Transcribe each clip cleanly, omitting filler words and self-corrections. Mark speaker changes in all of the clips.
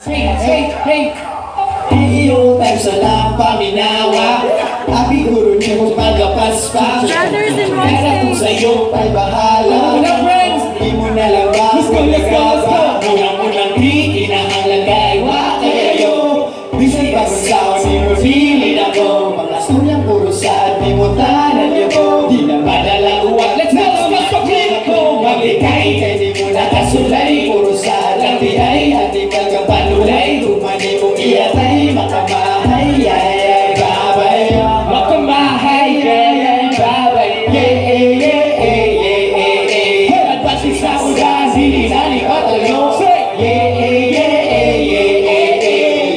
Speaker 1: Hey! Iyo tayo sa lapaminawa Abi guru niyo mo pagkapaspas
Speaker 2: Brothers in
Speaker 1: Kaya kung
Speaker 2: Rosé.
Speaker 1: sa'yo ay bahala
Speaker 3: What up, friends?
Speaker 1: Di mo na lang ba
Speaker 3: Let's go, let's go, let's go.
Speaker 1: Unang-unang di inahalaga Iwa kayo Bisay pa kung saan di mo silid ako Mga sulang puro saan di mo tanan yabo Di na madalang uwag
Speaker 3: Let's go, let's go, let's go.
Speaker 1: Maglikay kay di mo nakasulay Puro saan lang di ay at di pagkapanulay Tumani mong iyatay makamahay Yay, babay
Speaker 3: Makamahay,
Speaker 1: Yay, babay Yay
Speaker 3: At pati sa ulan,
Speaker 1: Sinali ko tayo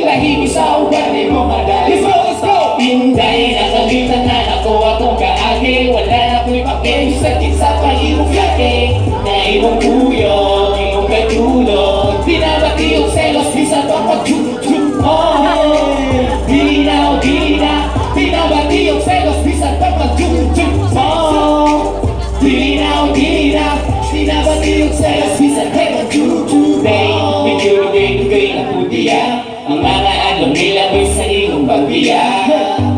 Speaker 1: Lahimi sa uban di mo madali
Speaker 3: Let's go, let's go.
Speaker 1: Pinday nakalitan na ako atong kaagi Wala na ko'y pakin sakit sa pahimong laki Na imong kuyog, imong katulog Binabati yung selos, bisan pa pag-tjuk-tjuk Di na, binabati yung selos, bisan pa pag-tjuk-tjuk Di na, binabati yung selos, bisan pa pag-tjuk-tjuk Medyo dugay na putiya Ang mga along nila may sa iyong pagbiya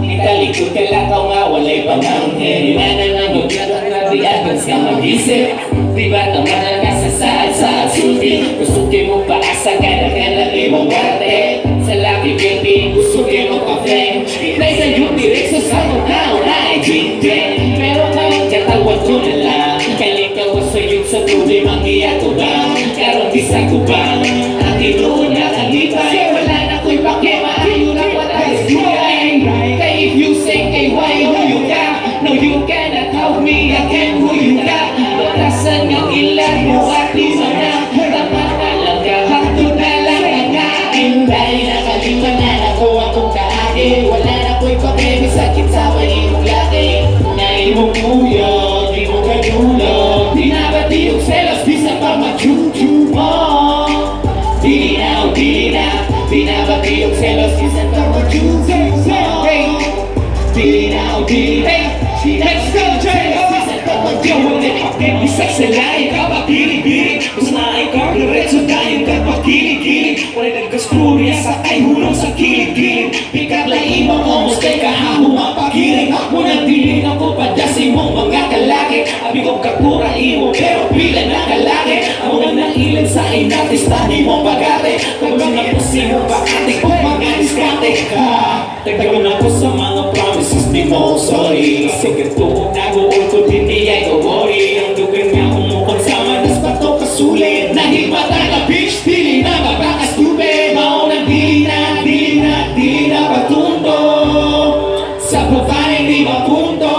Speaker 1: Italikod ka lakaw nga walay panangkin Nananangod ka na diagas ka mag-isip Di ba tamanan ka sa saad suki Gustukin mo paasa ka na kanali mong wate Sa laki baby gustukin mo ka-flame Itay sa yung direkso sa unaw na ay jing-jing Pero ngayon katawag ko na lang Kalikaw sa yun sa tuloy mangiyak ko ba Karoon di sa kubang Ang tinuon na kalipay Wala na ko'y pakema Ayun ang wala is doing Kay if you say kay why who you got No you cannot help me again who you got Batasan ng ilan mo at di mo na Tama na lang ka Hangto na lang ang kainday Nakalimanan ako akong kaagi Wala na ko'y pakemi sakit sa mahimong laki Na imong kuyog, di mo kadulog Dinabati yung selos, bisa pa mag-tjuk-tjuk mo Di na, binabati yung selos, bisa pa mag-tjuk-tjuk mo Di na,
Speaker 3: Let's go, J.O. Yo, wala pakit, isa sa lahat ka pakilig-gilig Mas na ikaw, diretso tayo ka pakilig-gilig Wala nagkasturya sa kay hulong sa kilig-gilig Pikat lang imong omos kay kahahong mapakilig Munang dinig ako padyasin mong mga kalaki Abi kong kakura imo pero pila na kalaki Ako nga nang ilan sa inartista di mo pagate Kung mga pusi mo bakate kung mga diskate Tagdagan ako sa mga promises di mo, sorry Sige tuong nag-uul ko din di ay worry Ang dugan nga umukon sa manas pa to kasulit Nahimata na bitch, dili na mapaka-stupid Maunang dili na patundo Sa babae di mapunto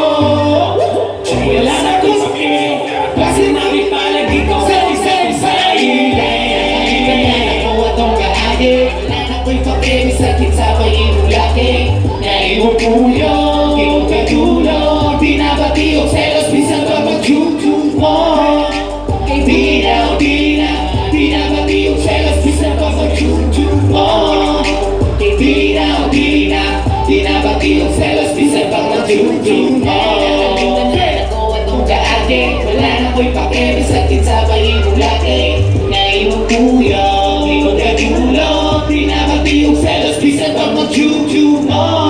Speaker 3: Wala na ko sa piling Kasi namin palag dito sa isa-isayin
Speaker 1: Kaya ako atong kaagi Wala na ko'y pakemi sakit sa pahimong laki Na imong kuyog, imong katulog Binabati yung selos, bisan pa mag-tjuk-tjuk mo Di na, binabati yung selos, bisan pa mag-tjuk-tjuk mo Di na, binabati yung selos, bisan pa mag-tjuk-tjuk mo Ako atong kaagi Wala na ko'y pakemi sakit sa pahimong laki Na imong kuyog, imong katulog Binabati yung selos, bisan pa mag-tjuk-tjuk mo